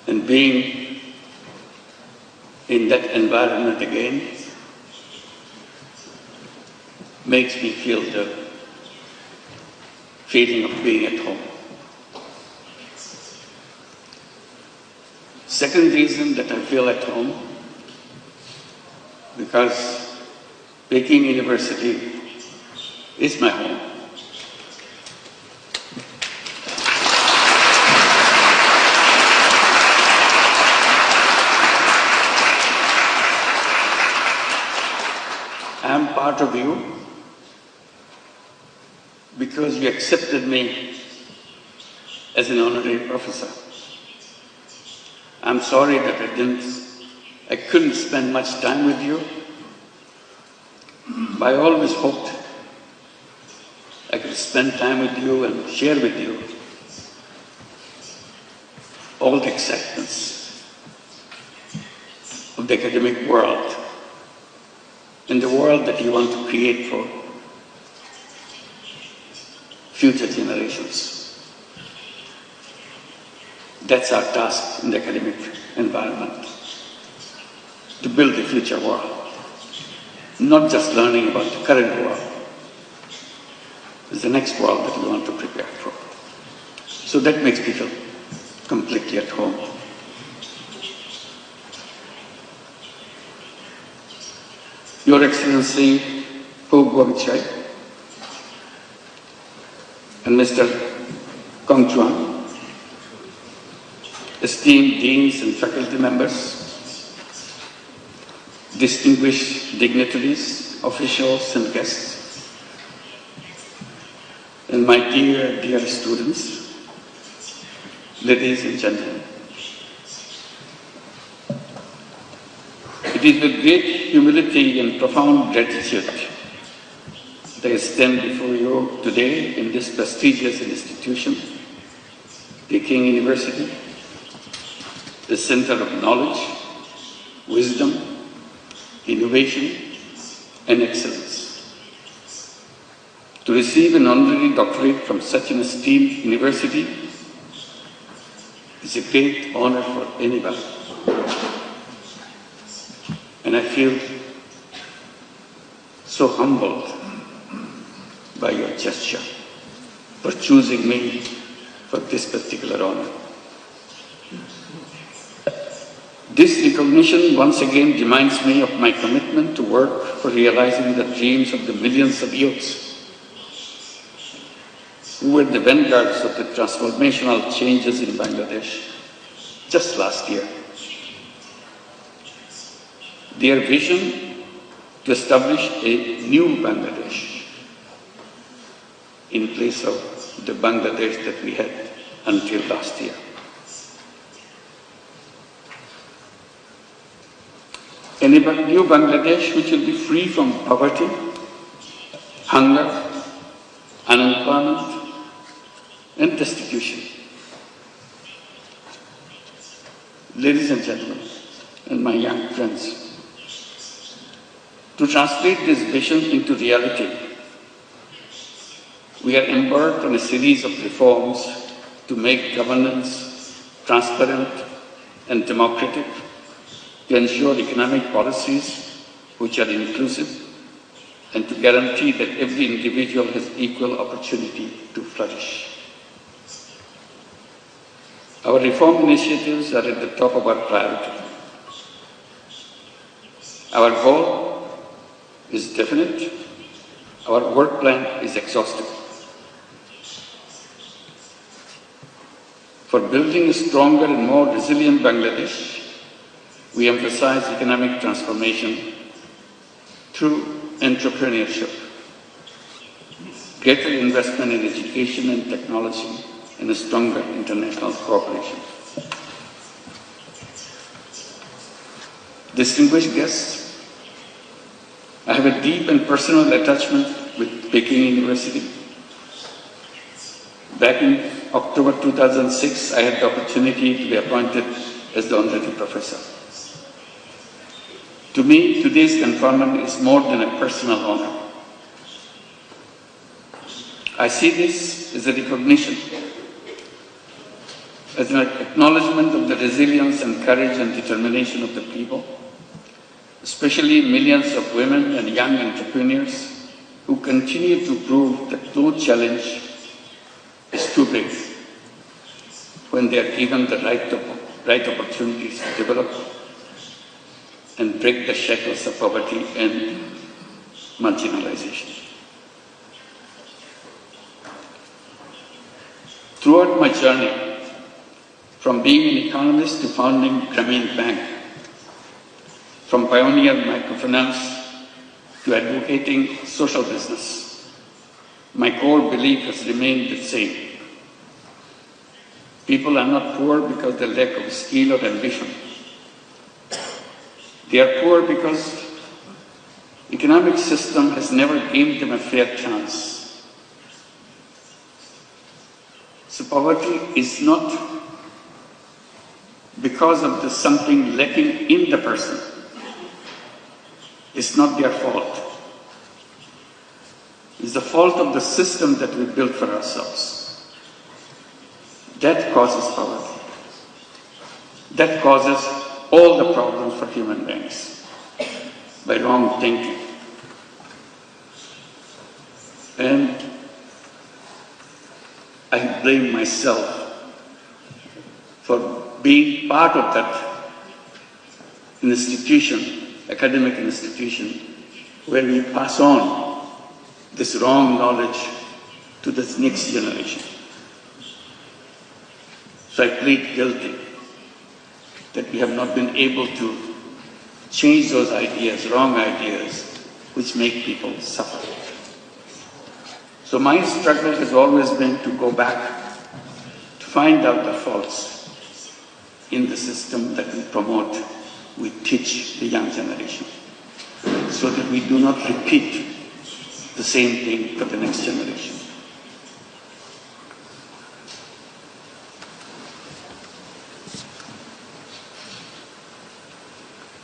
And being in that environment again makes me feel the feeling of being at home. Second reason that I feel at home, because Peking University is my home. I am part of you because you accepted me as an honorary professor. I'm sorry that I couldn't spend much time with you, but I always hoped I could spend time with you and share with you all the excitements of the academic world and the world that you want to create for future generations. That's our task in the academic environment, to build the future world, not just learning about the current world. It's the next world that we want to prepare for. So that makes me feel completely at home. Your Excellency Hu Guangchai and Mr. Kong Chuan, esteemed deans and faculty members, distinguished dignitaries, officials and guests, and my dear students, ladies and gentlemen. It is with great humility and profound gratitude that I stand before you today in this prestigious institution, Peking University, the center of knowledge, wisdom, innovation, and excellence. To receive an honorary doctorate from such an esteemed university is a great honor for anybody. And I feel so humbled by your gesture for choosing me for this particular honor. This recognition once again reminds me of my commitment to work for realizing the dreams of the millions of youths who were the vanguards of the transformational changes in Bangladesh just last year. Their vision to establish a new Bangladesh in place of the Bangladesh that we had until last year. A new Bangladesh which will be free from poverty, hunger, unemployment, and destitution. Ladies and gentlemen, and my young friends, to translate this vision into reality, we are embarked on a series of reforms to make governance transparent and democratic, to ensure economic policies which are inclusive, and to guarantee that every individual has equal opportunity to flourish. Our reform initiatives are at the top of our priority. Our goal is definite. Our work plan is exhaustive. For building a stronger and more resilient Bangladesh, we emphasize economic transformation through entrepreneurship, greater investment in education and technology, and a stronger international cooperation. Distinguished guests, I have a deep and personal attachment with Peking University. Back in October 2006, I had the opportunity to be appointed as the honorary professor. To me, today's conferment is more than a personal honor. I see this as a recognition as an acknowledgement of the resilience and courage and determination of the people, especially millions of women and young entrepreneurs who continue to prove that no challenge is too big when they are given the right opportunities to develop and break the shackles of poverty and marginalization. Throughout my journey, from being an economist to founding Grameen Bank, from pioneer microfinance to advocating social business, my core belief has remained the same. People are not poor because of the lack of skill or ambition. They are poor because the economic system has never given them a fair chance. So poverty is not because of the something lacking in the person. It's not their fault. It's the fault of the system that we built for ourselves. That causes poverty. That causes all the problems for human beings by wrong thinking. And I blame myself for being part of that institution, academic institution, where we pass on this wrong knowledge to this next generation. So I plead guilty that we have not been able to change those ideas, wrong ideas, which make people suffer. So my struggle has always been to go back, to find out the faults in the system that we promote, we teach the young generation, so that we do not repeat the same thing for the next generation.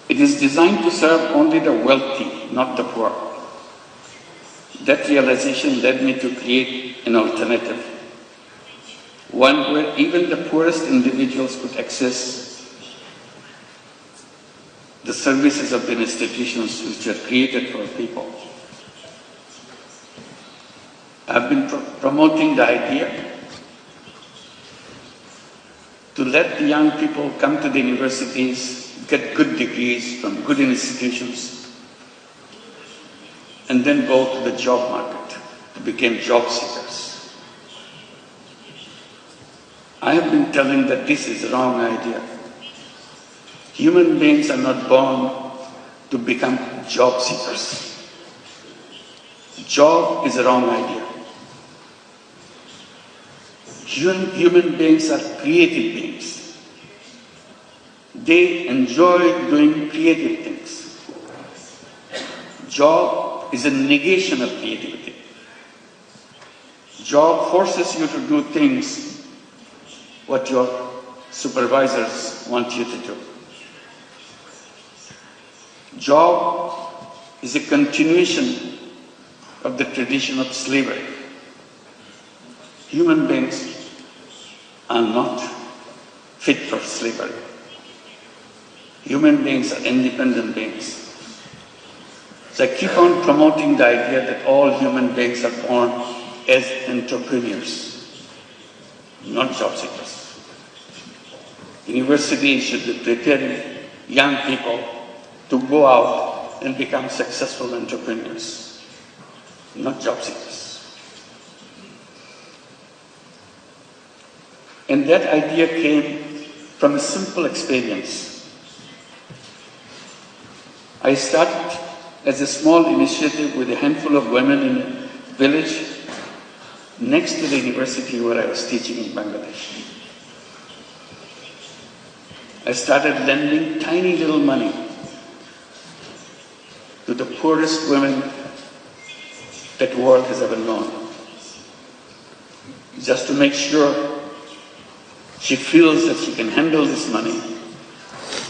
It is designed to serve only the wealthy, not the poor. That realization led me to create an alternative, one where even the poorest individuals could access the services of the institutions which are created for people. I've been promoting the idea to let the young people come to the universities, get good degrees from good institutions, and then go to the job market to become job seekers. I have been telling that this is a wrong idea. Human beings are not born to become job seekers. Job is a wrong idea. Human beings are creative beings. They enjoy doing creative things. Job is a negation of creativity. Job forces you to do things what your supervisors want you to do. Job is a continuation of the tradition of slavery. Human beings are not fit for slavery. Human beings are independent beings. So I keep on promoting the idea that all human beings are born as entrepreneurs, not job seekers. Universities should be preparing young people to go out and become successful entrepreneurs, not job seekers. And that idea came from a simple experience. I started as a small initiative with a handful of women in a village next to the university where I was teaching in Bangladesh. I started lending tiny little money to the poorest women that the world has ever known, just to make sure she feels that she can handle this money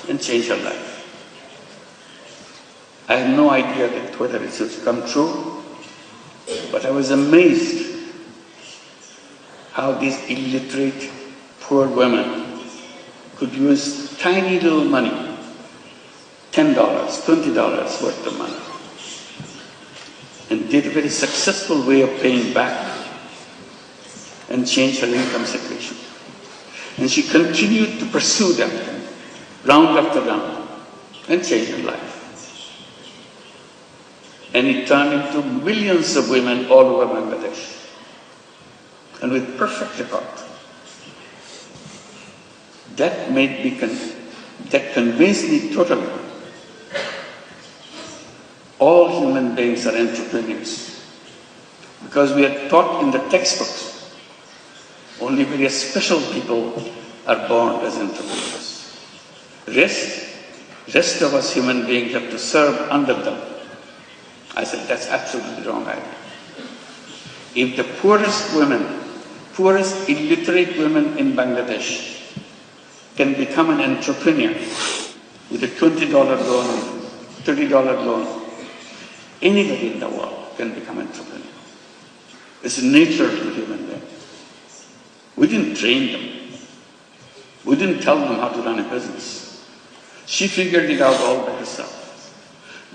and change her life. I had no idea that whether it would come true, but I was amazed how these illiterate, poor women could use tiny little money, $10, $20 worth of money, and did a very successful way of paying back and changed her income situation. And she continued to pursue them round after round and changed her life. And it turned into millions of women all over Bangladesh, and with perfect record. That convinced me totally. All human beings are entrepreneurs, because we are taught in the textbooks only very special people are born as entrepreneurs. Rest of us human beings have to serve under them. I said, that's absolutely the wrong idea. If the poorest illiterate women in Bangladesh can become an entrepreneur with a $20 loan, $30 loan, anybody in the world can become an entrepreneur. It's nature to human beings. We didn't train them. We didn't tell them how to run a business. She figured it out all by herself,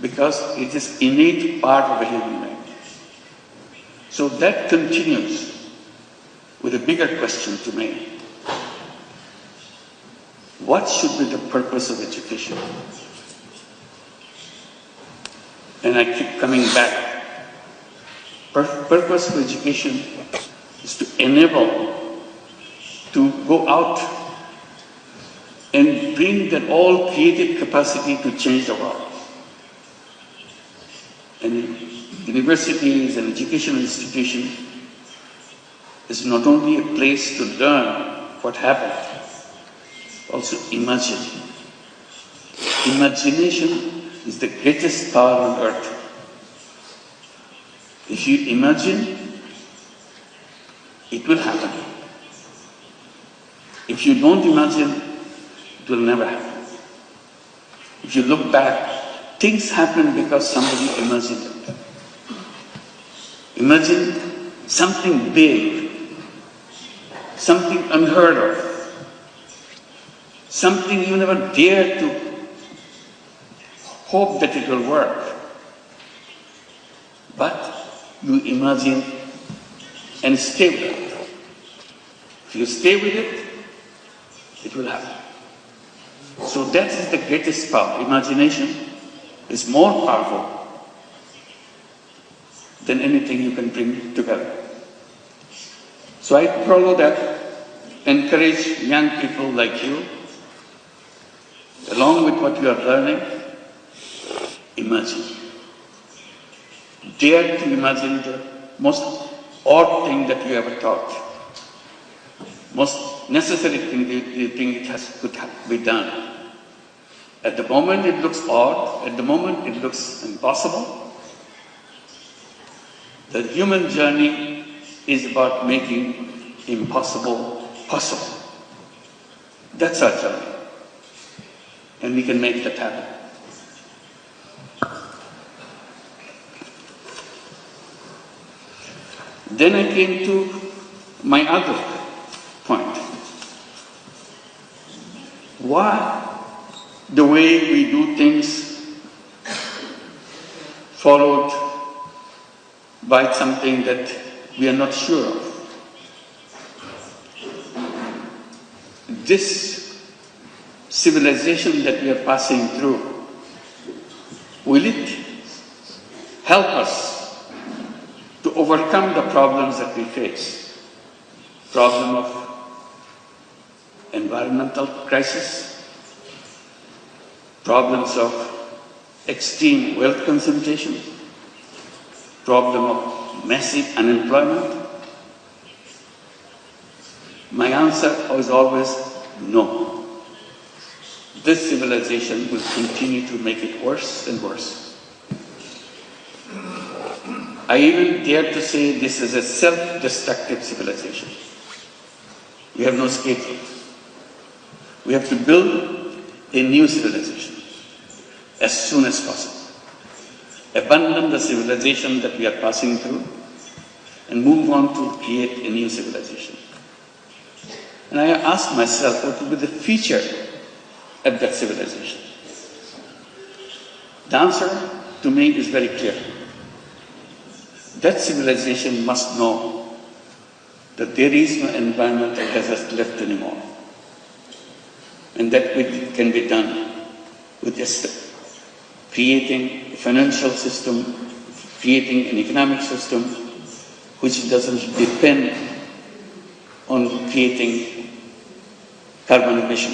because it is innate part of a human being. So that continues with a bigger question to me. What should be the purpose of education? And I keep coming back. Purpose of education is to enable to go out and bring that all creative capacity to change the world. And universities and educational institutions is not only a place to learn what happened, also imagine. Imagination is the greatest power on earth. If you imagine, it will happen. If you don't imagine, it will never happen. If you look back, things happen because somebody imagined it. Imagine something big, something unheard of, something you never dared to hope that it will work. But you imagine and stay with it. If you stay with it, it will happen. So that is the greatest power. Imagination is more powerful than anything you can bring together. So I follow that, encourage young people like you, along with what you are learning, imagine. Dare to imagine the most odd thing that you ever thought. Most necessary thing you think it could be done. At the moment it looks odd, at the moment it looks impossible. The human journey is about making impossible possible. That's our journey. And we can make that happen. Then I came to my other point. Why the way we do things followed by something that we are not sure of? This civilization that we are passing through, will it help us to overcome the problems that we face? Problem of environmental crisis, problems of extreme wealth concentration, problem of massive unemployment? My answer was always no. This civilization will continue to make it worse and worse. I even dare to say this is a self-destructive civilization. We have no scapegoat. We have to build a new civilization as soon as possible. Abandon the civilization that we are passing through and move on to create a new civilization. And I asked myself, what would be the future of that civilization? The answer to me is very clear. That civilization must know that there is no environmental desert left anymore. And that can be done with just creating a financial system, creating an economic system which doesn't depend on creating carbon emission.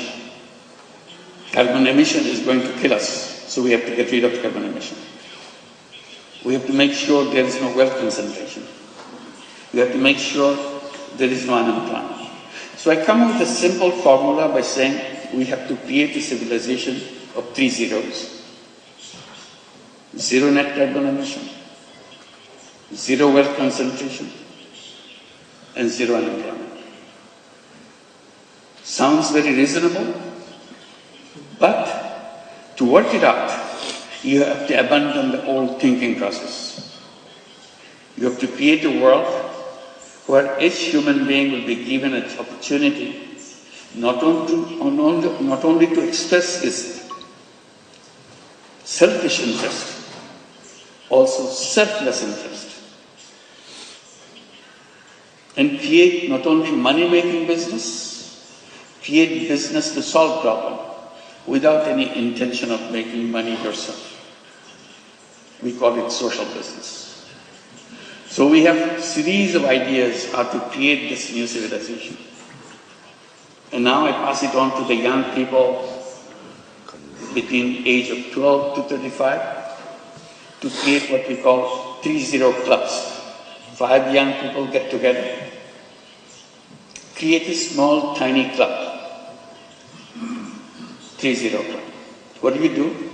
Carbon emission is going to kill us, so we have to get rid of carbon emission. We have to make sure there is no wealth concentration. We have to make sure there is no unemployment. So I come up with a simple formula by saying we have to create a civilization of 3 zeros. 0 net carbon emission, 0 wealth concentration, and 0 unemployment. Sounds very reasonable, but to work it out, you have to abandon the old thinking process. You have to create a world where each human being will be given an opportunity not only to express his selfish interest, also selfless interest, and create not only money-making business, create business to solve problem without any intention of making money yourself. We call it social business. So we have a series of ideas how to create this new civilization. And now I pass it on to the young people between age of 12 to 35 to create what we call 3-0 clubs. 5 young people get together, create a small, tiny club, 3-0 club. What do we do?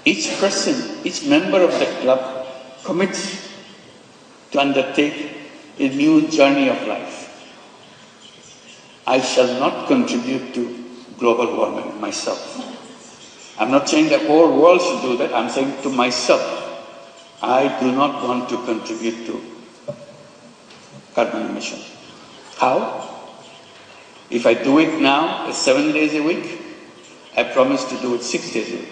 Each person, each member of the club commits to undertake a new journey of life. I shall not contribute to global warming myself. I'm not saying the whole world should do that. I'm saying to myself, I do not want to contribute to carbon emission. How? If I do it now, 7 days a week, I promise to do it 6 days a week.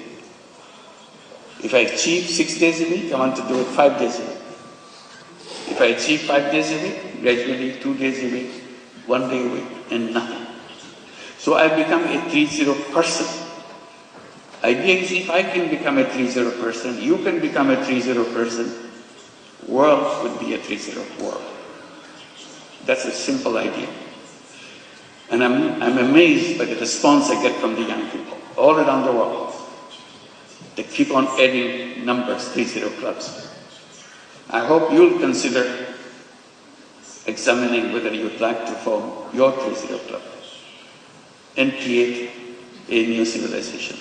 If I achieve 6 days a week, I want to do it 5 days a week. If I achieve 5 days a week, gradually 2 days a week, 1 day a week, and nothing. So I become a 3-0 person. Idea is if I can become a 3-0 person, you can become a 3-0 person, world would be a 3-0 world. That's a simple idea. And I'm amazed by the response I get from the young people all around the world. They keep on adding numbers, 3-0 clubs. I hope you'll consider examining whether you'd like to form your 3-0 club and create a new civilization,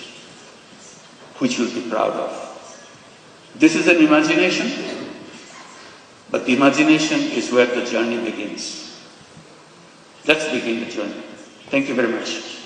which you'll be proud of. This is an imagination, but the imagination is where the journey begins. Let's begin the journey. Thank you very much.